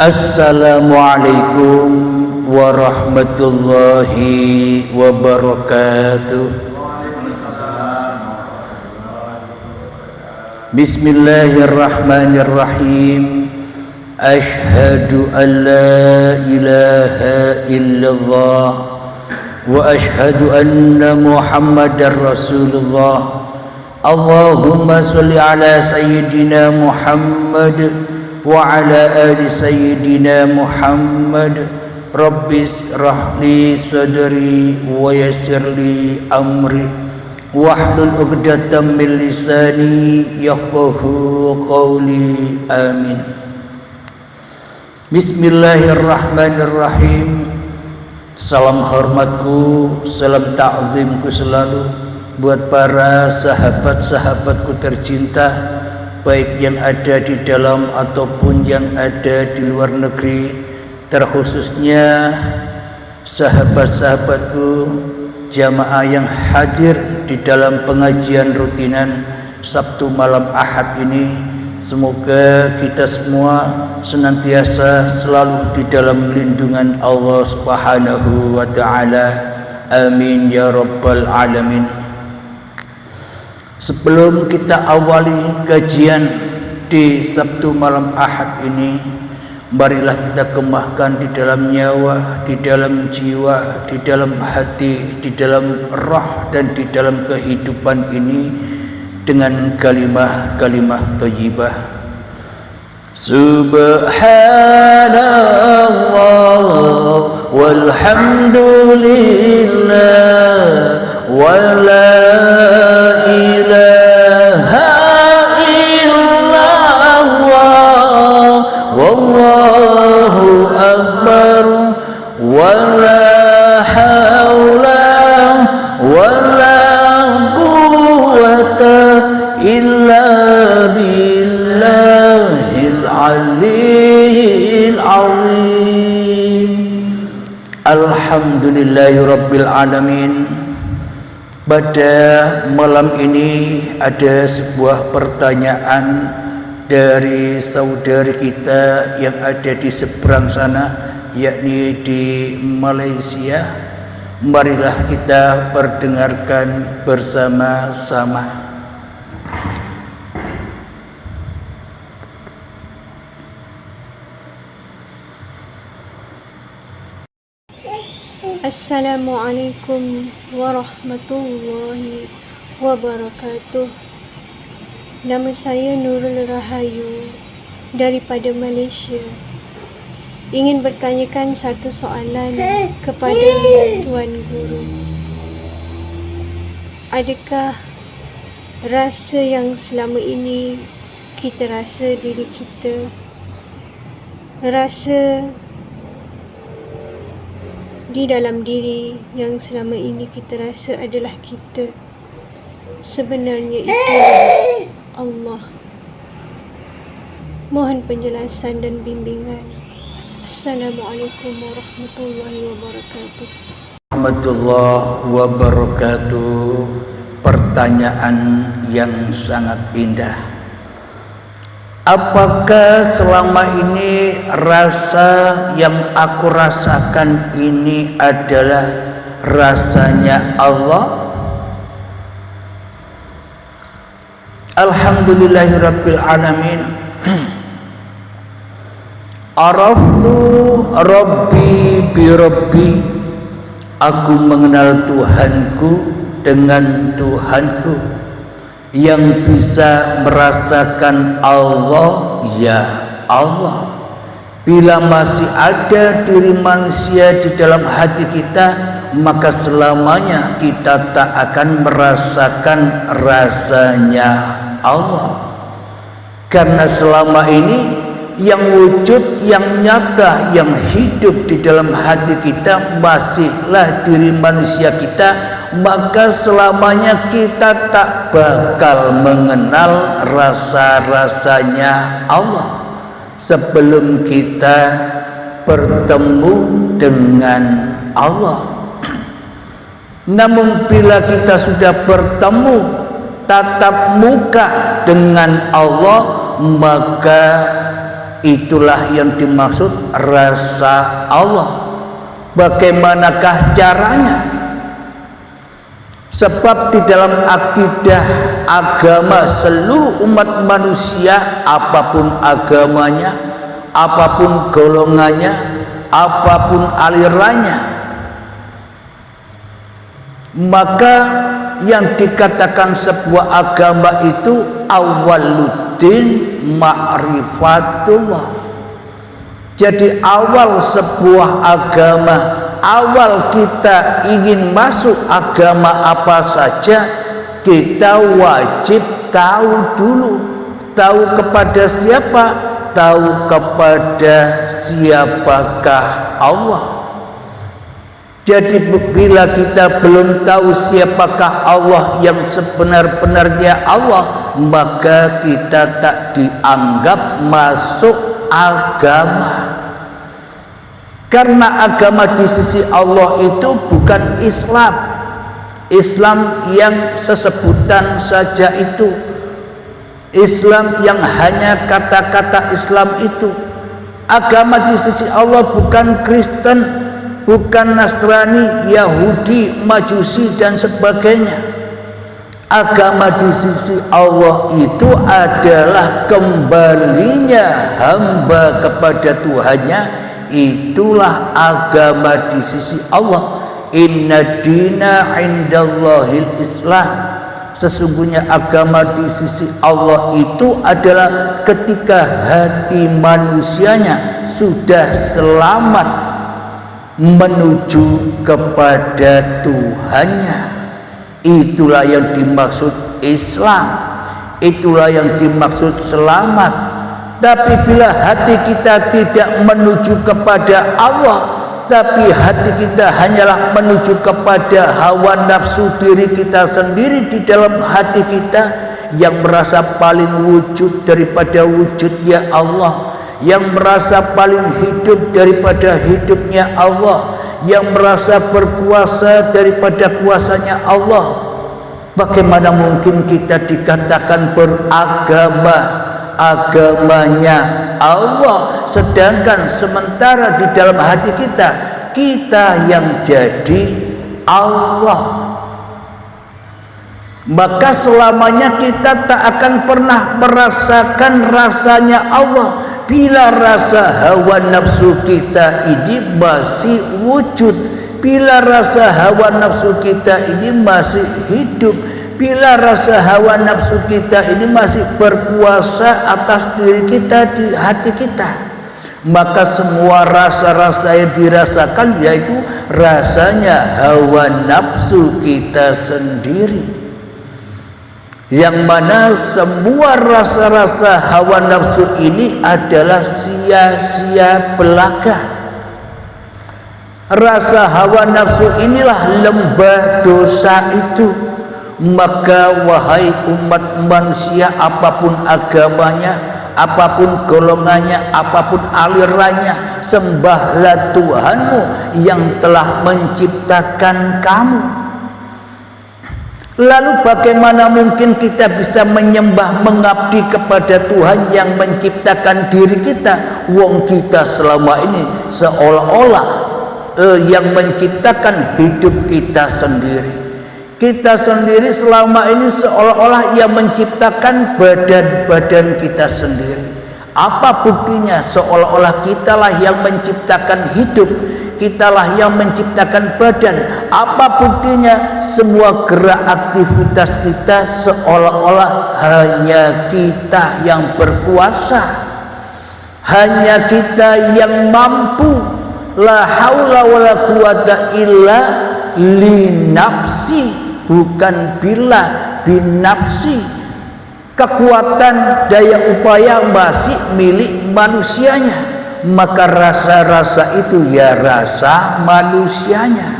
Assalamualaikum warahmatullahi wabarakatuh. Bismillahirrahmanirrahim. Ashhadu an la ilaha illallah wa ashhadu anna Muhammadar Rasulullah. Allahumma sholli ala sayyidina Muhammad wa ala ali sayyidina Muhammad. Rabbis rahli sadri wa yassirli amri wahlul 'uqdatam min lisani yafqahu qawli. Amin. Bismillahirrahmanirrahim. Salam hormatku, salam ta'zimku selalu buat para sahabat-sahabatku tercinta, baik yang ada di dalam ataupun yang ada di luar negeri, terkhususnya sahabat-sahabatku jamaah yang hadir di dalam pengajian rutinan Sabtu malam Ahad ini. Semoga kita semua senantiasa selalu di dalam lindungan Allah Subhanahu wa ta'ala. Amin ya rabbal alamin. Sebelum kita awali kajian di Sabtu malam Ahad ini, marilah kita kemahkan di dalam nyawa, di dalam jiwa, di dalam hati, di dalam roh dan di dalam kehidupan ini dengan kalimah-kalimah thayyibah. Subhanallah walhamdulillah wa la ilaha illallah wallahu akbar wa la haula wa la quwwata illa billahil aliyyil azim. Alhamdulillahi rabbil alamin. Pada malam ini ada sebuah pertanyaan dari saudari kita yang ada di seberang sana, yakni di Malaysia. Marilah kita perdengarkan bersama-sama. Assalamualaikum warahmatullahi wabarakatuh. Nama saya Nurul Rahayu daripada Malaysia. Ingin bertanyakan satu soalan kepada Tuan Guru. Adakah rasa yang selama ini kita rasa diri kita, rasa di dalam diri yang selama ini kita rasa adalah kita, sebenarnya itu Allah? Mohon penjelasan dan bimbingan. Assalamualaikum warahmatullahi wabarakatuh. Warahmatullahi wabarakatuh. Pertanyaan yang sangat indah. Apakah selama ini rasa yang aku rasakan ini adalah rasanya Allah? Alhamdulillahirabbil alamin. Araftu rabbi bi rabbi. Aku mengenal Tuhanku dengan Tuhanku. Yang bisa merasakan Allah, ya Allah. Bila masih ada diri manusia di dalam hati kita, maka selamanya kita tak akan merasakan rasanya Allah. Karena selama ini yang wujud, yang nyata, yang hidup di dalam hati kita masihlah diri manusia kita, maka selamanya kita tak bakal mengenal rasa-rasanya Allah sebelum kita bertemu dengan Allah. Namun bila kita sudah bertemu tatap muka dengan Allah, maka itulah yang dimaksud rasa Allah. Bagaimanakah caranya? Sebab di dalam akidah agama seluruh umat manusia, apapun agamanya, apapun golongannya, apapun alirannya, maka yang dikatakan sebuah agama itu awaluddin ma'rifatullah. Jadi awal sebuah agama, awal kita ingin masuk agama apa saja, kita wajib tahu dulu. Tahu kepada siapa? Tahu kepada siapakah Allah. Jadi bila kita belum tahu siapakah Allah yang sebenar-benarnya Allah, maka kita tak dianggap masuk agama. Karena agama di sisi Allah itu bukan Islam. Islam yang sesebutan saja itu, Islam yang hanya kata-kata Islam itu. Agama di sisi Allah bukan Kristen, bukan Nasrani, Yahudi, Majusi dan sebagainya. Agama di sisi Allah itu adalah kembalinya hamba kepada Tuhannya. Itulah agama di sisi Allah. Inna dina indallahil Islam. Sesungguhnya agama di sisi Allah itu adalah ketika hati manusianya sudah selamat menuju kepada Tuhannya. Itulah yang dimaksud Islam. Itulah yang dimaksud selamat. Tapi bila hati kita tidak menuju kepada Allah, tapi hati kita hanyalah menuju kepada hawa nafsu diri kita sendiri di dalam hati kita, yang merasa paling wujud daripada wujudnya Allah, yang merasa paling hidup daripada hidupnya Allah, yang merasa berkuasa daripada kuasanya Allah. Bagaimana mungkin kita dikatakan beragama, agamanya Allah, sedangkan sementara di dalam hati kita, kita yang jadi Allah. Maka selamanya kita tak akan pernah merasakan rasanya Allah bila rasa hawa nafsu kita ini masih wujud, bila rasa hawa nafsu kita ini masih hidup, bila rasa hawa nafsu kita ini masih berkuasa atas diri kita, di hati kita, maka semua rasa-rasa yang dirasakan yaitu rasanya hawa nafsu kita sendiri. Yang mana semua rasa-rasa hawa nafsu ini adalah sia-sia belaka. Rasa hawa nafsu inilah lembah dosa itu. Maka wahai umat manusia, apapun agamanya, apapun golongannya, apapun alirannya, sembahlah Tuhanmu yang telah menciptakan kamu. Lalu bagaimana mungkin kita bisa menyembah, mengabdi kepada Tuhan yang menciptakan diri kita? Wong kita selama ini seolah-olah yang menciptakan hidup kita sendiri. Kita sendiri selama ini seolah-olah yang menciptakan badan-badan kita sendiri. Apa buktinya? Seolah-olah kitalah yang menciptakan hidup, kitalah yang menciptakan badan. Apa buktinya? Semua gerak aktivitas kita seolah-olah hanya kita yang berkuasa, hanya kita yang mampu. La haula wala quwata illa linafsi, bukan bila binafsi. Kekuatan daya upaya masih milik manusianya, maka rasa-rasa itu ya rasa manusianya.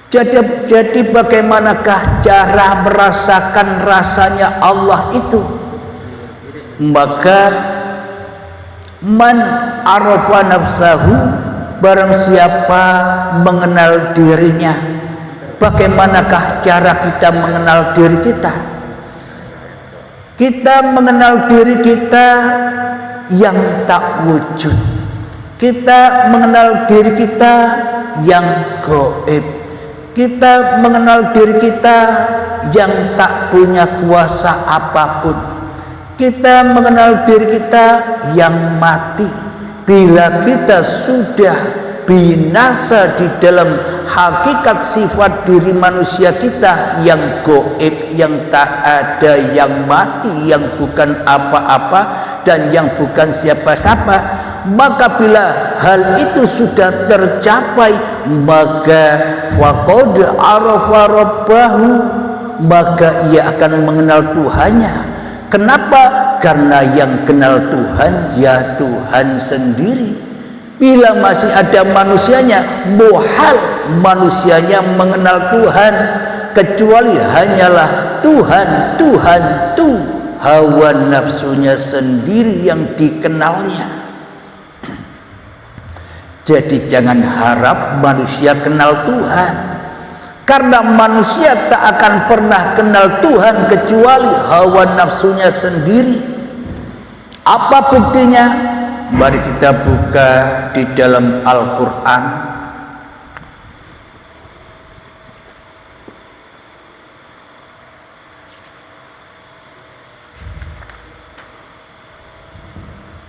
Jadi bagaimanakah cara merasakan rasanya Allah itu? Maka man arafa nafsahu, barang siapa mengenal dirinya. Bagaimanakah cara kita mengenal diri kita? Kita mengenal diri kita yang tak wujud. Kita mengenal diri kita yang gaib. Kita mengenal diri kita yang tak punya kuasa apapun. Kita mengenal diri kita yang mati. Bila kita sudah binasa di dalam hakikat sifat diri manusia kita yang gaib, yang tak ada, yang mati, yang bukan apa-apa dan yang bukan siapa-siapa, maka bila hal itu sudah tercapai, maka faqad arafa rabbahu, maka ia akan mengenal Tuhannya. Kenapa? Karena yang kenal Tuhan ya Tuhan sendiri. Bila masih ada manusianya, muhal manusianya mengenal Tuhan, kecuali hanyalah Tuhan hawa nafsunya sendiri yang dikenalnya. Jadi jangan harap manusia kenal Tuhan, karena manusia tak akan pernah kenal Tuhan kecuali hawa nafsunya sendiri. Apa buktinya? Mari kita buka di dalam Al-Quran.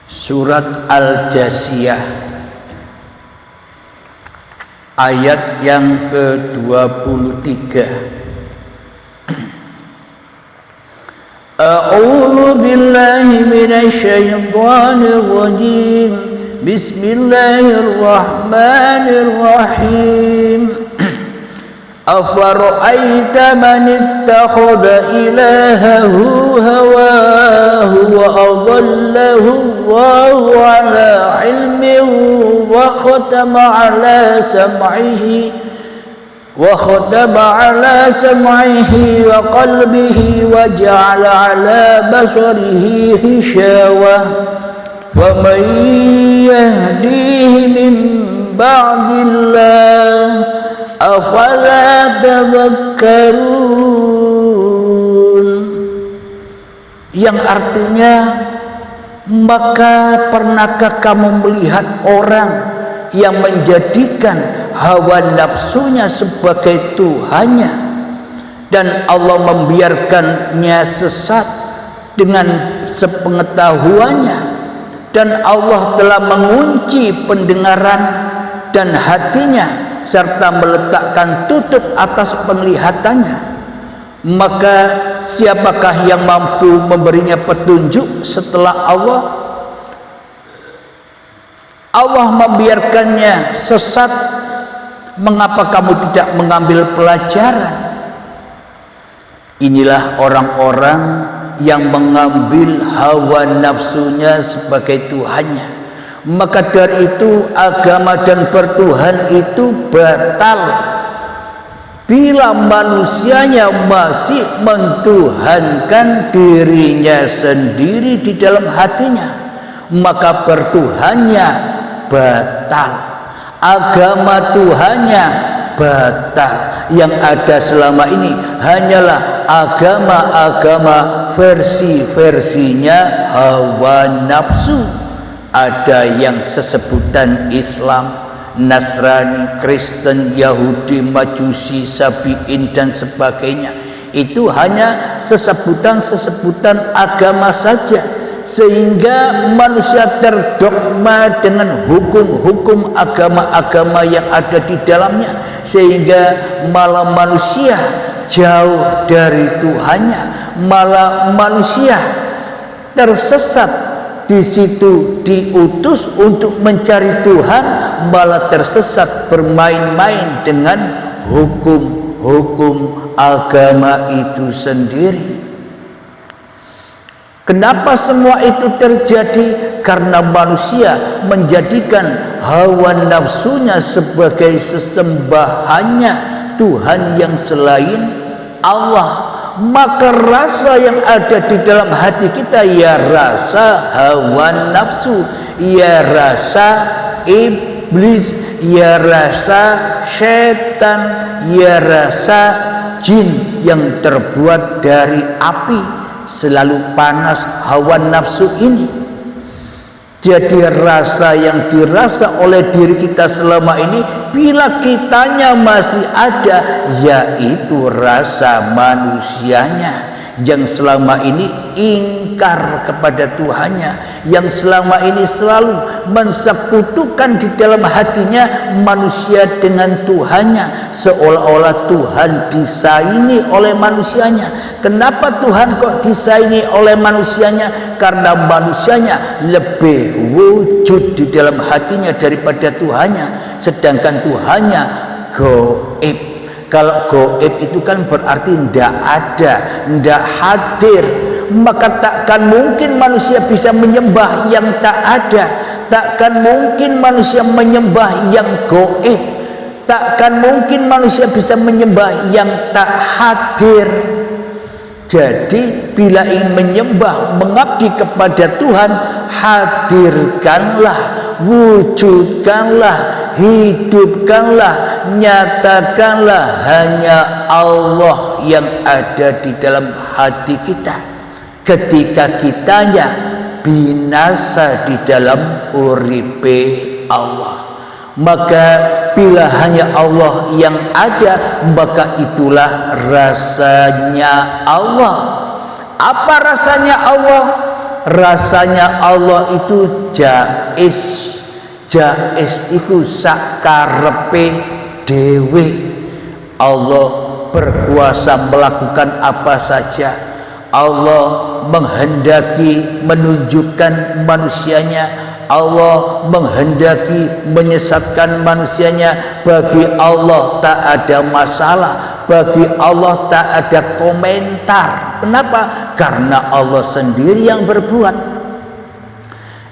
Surat Al-Jasiyah ayat yang ke-23. A'udzu billahi minasy syaithanir rajim. Bismillahirrahmanirrahim. Afara'aita man ittakhadha ilahahu hawahu wa adallahu Allahu ala ilmin wa khatama ala sam'ihi wa qalbihi wa ja'ala ala basarihi hishawah wa man yahdihi min ba'dillah afala tadhakkarun, yang artinya, maka pernahkah kamu melihat orang yang menjadikan hawa nafsunya sebagai Tuhannya dan Allah membiarkannya sesat dengan sepengetahuannya, dan Allah telah mengunci pendengaran dan hatinya serta meletakkan tutup atas penglihatannya, maka siapakah yang mampu memberinya petunjuk setelah Allah? Allah membiarkannya sesat, mengapa kamu tidak mengambil pelajaran? Inilah orang-orang yang mengambil hawa nafsunya sebagai Tuhannya. Maka dari itu agama dan bertuhan itu batal bila manusianya masih mentuhankan dirinya sendiri di dalam hatinya, maka bertuhannya batal, agama Tuhannya batal. Yang ada selama ini hanyalah agama-agama versi-versinya hawa nafsu. Ada yang sesebutan Islam, Nasrani, Kristen, Yahudi, Majusi, Sabiin dan sebagainya. Itu hanya sesebutan-sesebutan agama saja, sehingga manusia terdogma dengan hukum-hukum agama-agama yang ada di dalamnya, sehingga malah manusia jauh dari Tuhannya, malah manusia tersesat. Di situ diutus untuk mencari Tuhan, malah tersesat bermain-main dengan hukum-hukum agama itu sendiri. Kenapa semua itu terjadi? Karena manusia menjadikan hawa nafsunya sebagai sesembahannya, Tuhan yang selain Allah. Maka rasa yang ada di dalam hati kita ya rasa hawa nafsu, ya rasa iblis, ya rasa setan, ya rasa jin yang terbuat dari api. Selalu panas hawa nafsu ini. Jadi rasa yang dirasa oleh diri kita selama ini, bila kitanya masih ada, yaitu rasa manusianya yang selama ini ingkar kepada Tuhannya, yang selama ini selalu mensekutukan di dalam hatinya manusia dengan Tuhannya, seolah-olah Tuhan disaingi oleh manusianya. Kenapa Tuhan kok disaingi oleh manusianya? Karena manusianya lebih wujud di dalam hatinya daripada Tuhannya, sedangkan Tuhannya gaib. Kalau gaib itu kan berarti tidak ada, tidak hadir. Maka takkan mungkin manusia bisa menyembah yang tak ada. Takkan mungkin manusia menyembah yang gaib. Takkan mungkin manusia bisa menyembah yang tak hadir. Jadi bila ingin menyembah, mengabdi kepada Tuhan, hadirkanlah, wujudkanlah, hidupkanlah, nyatakanlah hanya Allah yang ada di dalam hati kita. Ketika kitanya binasa di dalam uripe Allah, maka bila hanya Allah yang ada, maka itulah rasanya Allah. Apa rasanya Allah? Rasanya Allah itu jais. Jais itu sakarepe dewe. Allah berkuasa melakukan apa saja. Allah menghendaki menunjukkan manusianya, Allah menghendaki menyesatkan manusianya. Bagi Allah tak ada masalah, bagi Allah tak ada komentar. Kenapa? Karena Allah sendiri yang berbuat.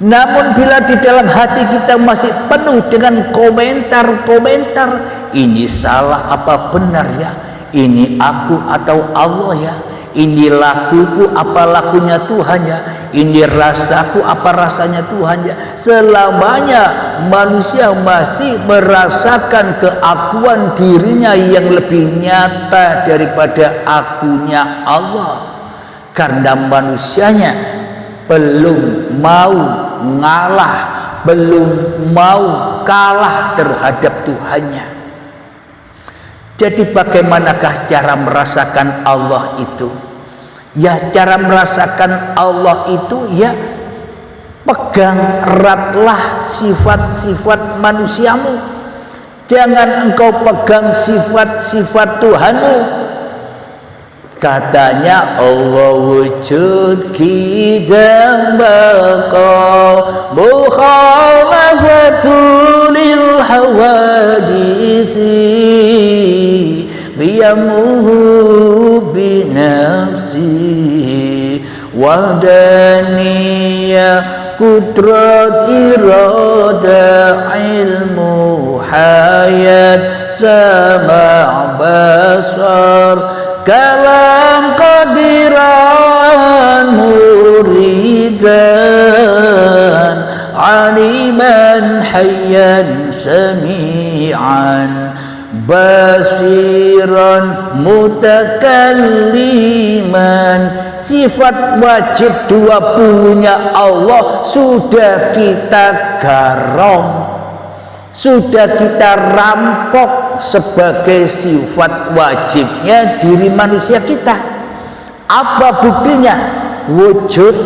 Namun bila di dalam hati kita masih penuh dengan komentar-komentar, ini salah apa benar ya, ini aku atau Allah ya, ini lakuku apa lakunya Tuhan ya, ini rasaku apa rasanya Tuhan ya. Selamanya manusia masih merasakan keakuan dirinya yang lebih nyata daripada akunya Allah, karena manusianya belum mau ngalah, belum mau kalah terhadap Tuhannya. Jadi bagaimanakah cara merasakan Allah itu? Ya, cara merasakan Allah itu ya pegang eratlah sifat-sifat manusiamu. Jangan engkau pegang sifat-sifat Tuhanmu. Katanya Allah wujud kidam baqa mukhalafatul hawadithi biyamuhu binafsi wadaniya kudrat irada ilmu hayat sama' basar kalam qadiran muridan aliman hayyan sami'an basiran mutakalliman. Sifat wajib 20-nya Allah sudah kita garong, sudah kita rampok sebagai sifat wajibnya diri manusia kita. Apa buktinya? Wujud.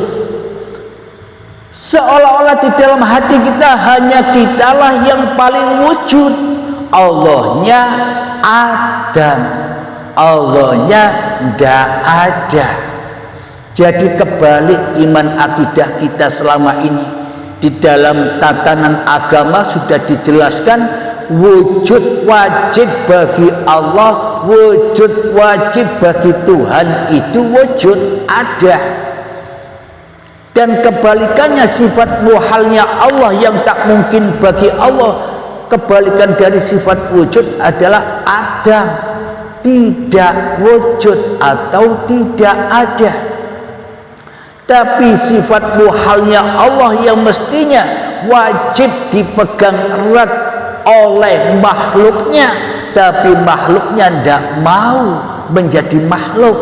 Seolah-olah di dalam hati kita hanya kitalah yang paling wujud. Allahnya ada, Allahnya tidak ada. Jadi kebalik iman akidah kita selama ini. Di dalam tatanan agama sudah dijelaskan wujud wajib bagi Allah, wujud wajib bagi Tuhan itu wujud ada. Dan kebalikannya sifat muhalnya Allah yang tak mungkin bagi Allah, kebalikan dari sifat wujud adalah ada, tidak wujud atau tidak ada. Tapi sifat muhalnya Allah yang mestinya wajib dipegang erat oleh makhluknya, tapi makhluknya tidak mau menjadi makhluk.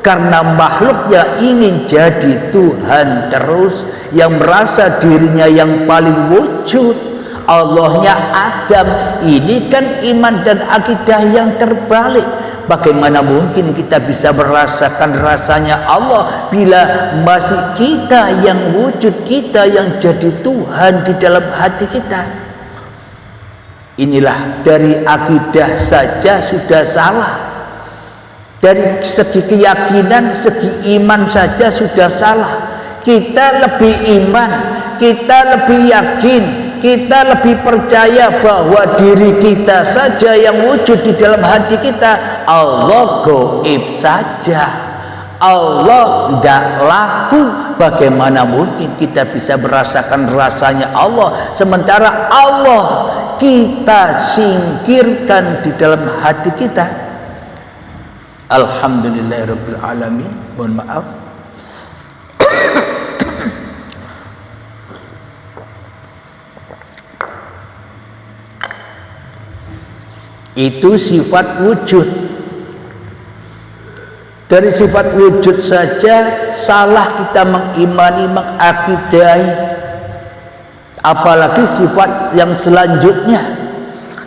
karena makhluknya ingin jadi Tuhan terus, yang merasa dirinya yang paling wujud. Allahnya Adam. Ini kan iman dan akidah yang terbalik. Bagaimana mungkin kita bisa merasakan rasanya Allah bila masih kita yang wujud, kita yang jadi Tuhan di dalam hati kita? Inilah dari akidah saja sudah salah. Dari segi keyakinan, segi iman saja sudah salah. Kita lebih iman, kita lebih yakin, kita lebih percaya bahwa diri kita saja yang wujud di dalam hati kita. Allah gaib saja, Allah tidak laku. Bagaimana mungkin kita bisa merasakan rasanya Allah, sementara Allah kita singkirkan di dalam hati kita? Alhamdulillahirabbil alamin. Mohon maaf. Itu sifat wujud. Dari sifat wujud saja salah kita mengimani, mengakidai, apalagi sifat yang selanjutnya.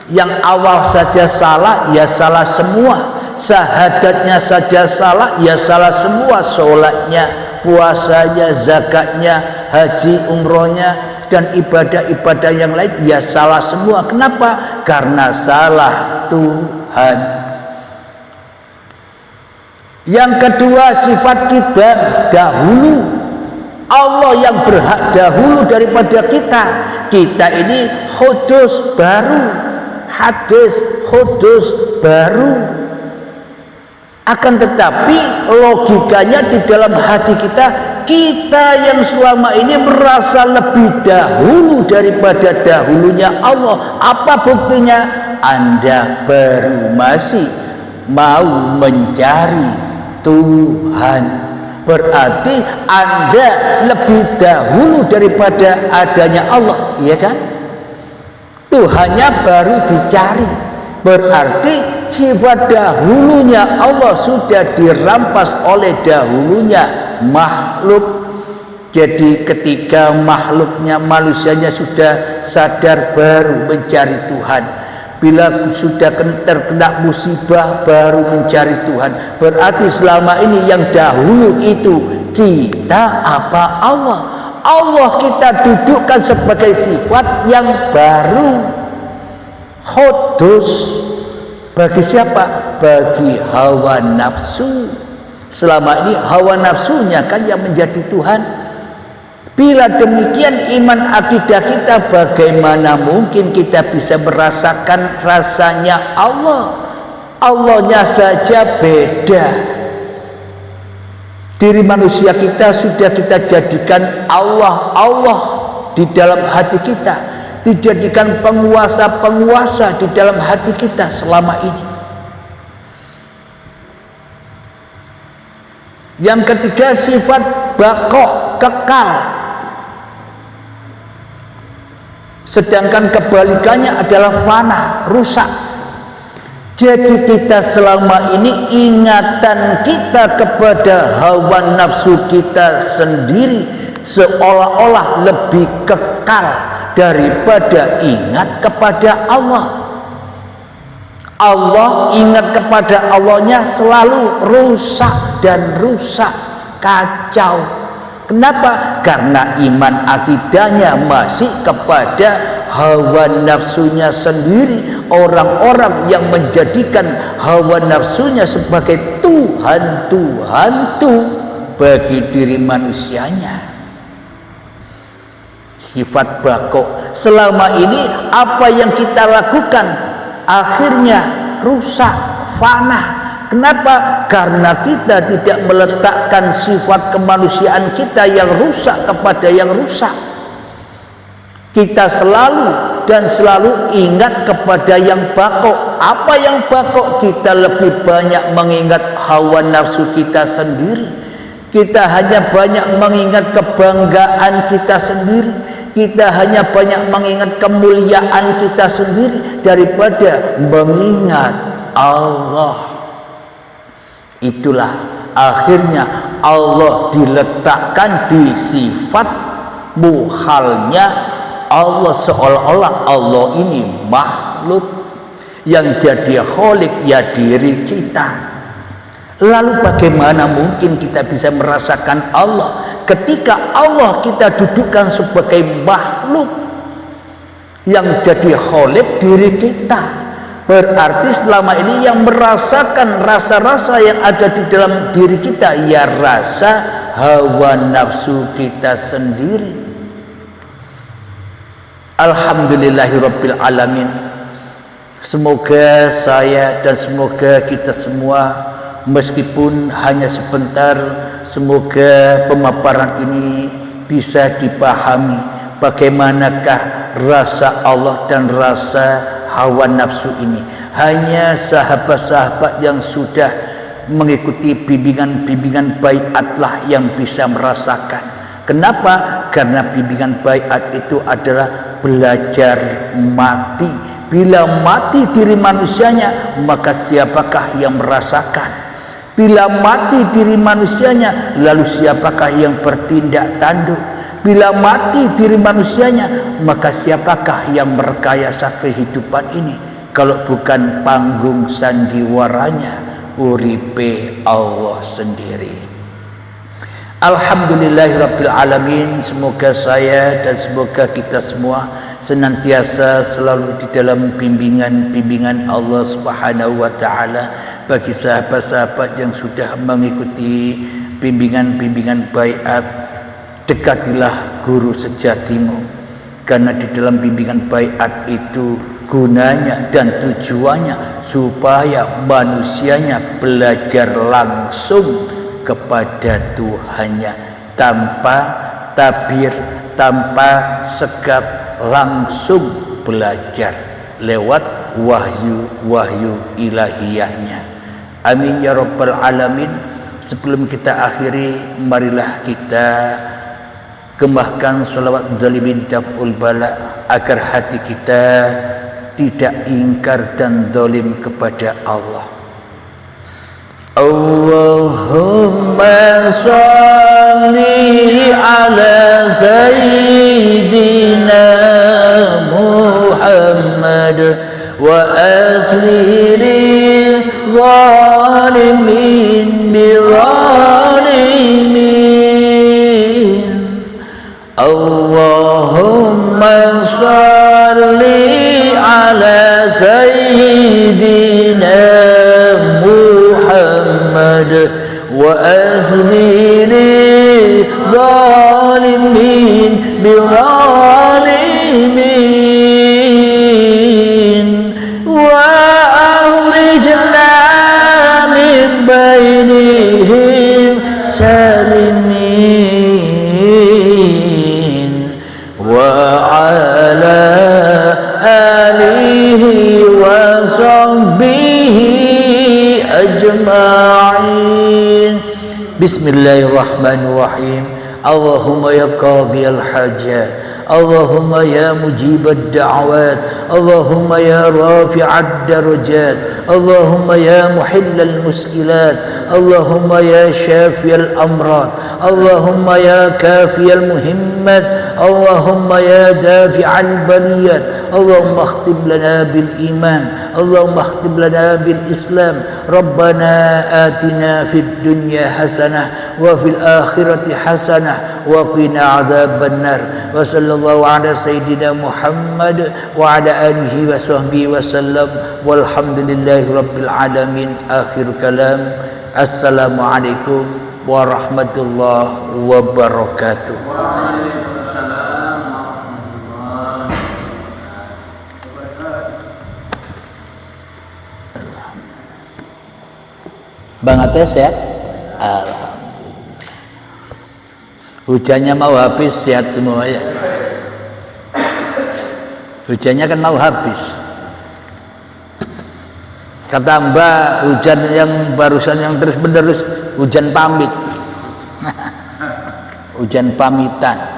Yang awal saja salah, ya salah semua. Syahadatnya saja salah, ya salah semua. Sholatnya, puasanya, zakatnya, haji, umrohnya, dan ibadah-ibadah yang lain, ya salah semua. Kenapa? Karena salah Tuhan. Yang kedua, sifat kita dahulu. Allah yang berhak dahulu daripada kita. Kita ini kudus baru, hadis kudus baru. Akan tetapi logikanya di dalam hati kita, kita yang selama ini merasa lebih dahulu daripada dahulunya Allah. Apa buktinya? Anda baru masih mau mencari Tuhan. Berarti Anda lebih dahulu daripada adanya Allah, iya kan? Tuhannya baru dicari. Berarti sifat dahulunya Allah sudah dirampas oleh dahulunya makhluk. Jadi ketika makhluknya, manusianya sudah sadar baru mencari Tuhan. Bila sudah terkena musibah baru mencari Tuhan. Berarti selama ini yang dahulu itu kita apa Allah? Allah kita dudukkan sebagai sifat yang baru, kudus. Bagi siapa? Bagi hawa nafsu. Selama ini hawa nafsunya kan yang menjadi Tuhan. Bila demikian iman akidah kita, bagaimana mungkin kita bisa merasakan rasanya Allah? Allahnya saja beda. Diri manusia kita sudah kita jadikan Allah di dalam hati kita, dijadikan penguasa-penguasa di dalam hati kita selama ini. Yang ketiga, sifat baqo, kekal. Sedangkan kebalikannya adalah fana, rusak. Jadi kita selama ini ingatan kita kepada hawa nafsu kita sendiri seolah-olah lebih kekal daripada ingat kepada Allah. Allah, ingat kepada Allahnya selalu rusak dan rusak, kacau. Kenapa? Karena iman akidahnya masih kepada hawa nafsunya sendiri. Orang-orang yang menjadikan hawa nafsunya sebagai Tuhan bagi diri manusianya. Sifat baqo. Selama ini apa yang kita lakukan akhirnya rusak, fana. Kenapa? Karena kita tidak meletakkan sifat kemanusiaan kita yang rusak kepada yang rusak. Kita selalu ingat kepada yang baqo. Apa yang baqo? Kita lebih banyak mengingat hawa nafsu kita sendiri. Kita hanya banyak mengingat kebanggaan kita sendiri. Kita hanya banyak mengingat kemuliaan kita sendiri daripada mengingat Allah. Itulah akhirnya Allah diletakkan di sifat muhalnya Allah, seolah-olah Allah ini makhluk, yang jadi khalik ya diri kita. Lalu bagaimana mungkin kita bisa merasakan Allah ketika Allah kita dudukkan sebagai makhluk yang jadi khalik diri kita? Berarti selama ini yang merasakan rasa-rasa yang ada di dalam diri kita ya rasa hawa nafsu kita sendiri. Alhamdulillahirabbil alamin. Semoga saya dan semoga kita semua, meskipun hanya sebentar, semoga pemaparan ini bisa dipahami bagaimanakah rasa Allah dan rasa hawa nafsu ini. Hanya sahabat-sahabat yang sudah mengikuti bimbingan-bimbingan baiatlah yang bisa merasakan. Kenapa? Karena bimbingan baiat itu adalah belajar mati. Bila mati diri manusianya, maka siapakah yang merasakan? Bila mati diri manusianya, lalu siapakah yang bertindak tanduk? Bila mati diri manusianya, maka siapakah yang merekayasa kehidupan ini? Kalau bukan panggung sandiwaranya, uripe Allah sendiri. Alhamdulillahirabbil alamin. Semoga saya dan semoga kita semua senantiasa selalu di dalam bimbingan Allah Subhanahu wa taala. Bagi sahabat-sahabat yang sudah mengikuti bimbingan-bimbingan baiat, dekatilah guru sejatimu, karena di dalam bimbingan baiat itu gunanya dan tujuannya supaya manusianya belajar langsung kepada Tuhannya tanpa tabir, tanpa sekap, langsung belajar lewat wahyu ilahiyahnya. Amin ya rabbal alamin. Sebelum kita akhiri, marilah kita kembangkan sholawat dzalimin daf'ul bala agar hati kita tidak ingkar dan zalim kepada Allah. Allahumma sholli ala sayyidina Muhammad wa asli zalimin bi zalimin. Allahumma sholli ala sayyidina Muhammad wa asli zalimin bi zalimin wa akhrijna min bainihim salimin wa ala alihi wa sahbihi ajma'in. Bismillahirrahmanirrahim. Allahumma ya qadiyal hajat, Allahumma ya mujibad da'awat, Allahumma ya rafi'ad darajat, Allahumma ya muhillal muskilat, Allahumma ya syafiyal amrad, Allahumma ya kafiyal muhimmat, Allahumma ya dafi'al baliyat, Allahumma akhtim lana bil iman, Allahumma akhtim lana bil islam. Rabbana atina fid dunya hasanah wa fil akhirati hasanah wa qina adzabannar. Wa sallallahu ala sayyidina Muhammad wa ala alihi wa sahbihi wa sallam. Walhamdulillahi rabbil alamin. Akhir kalam. Assalamualaikum warahmatullahi wabarakatuh. Bang Ates sehat? Alhamdulillah. Hujannya mau habis, sehat semua ya. Hujannya kan mau habis. Kata Mbak, hujan yang barusan yang terus menerus hujan pamit. Hujan pamitan.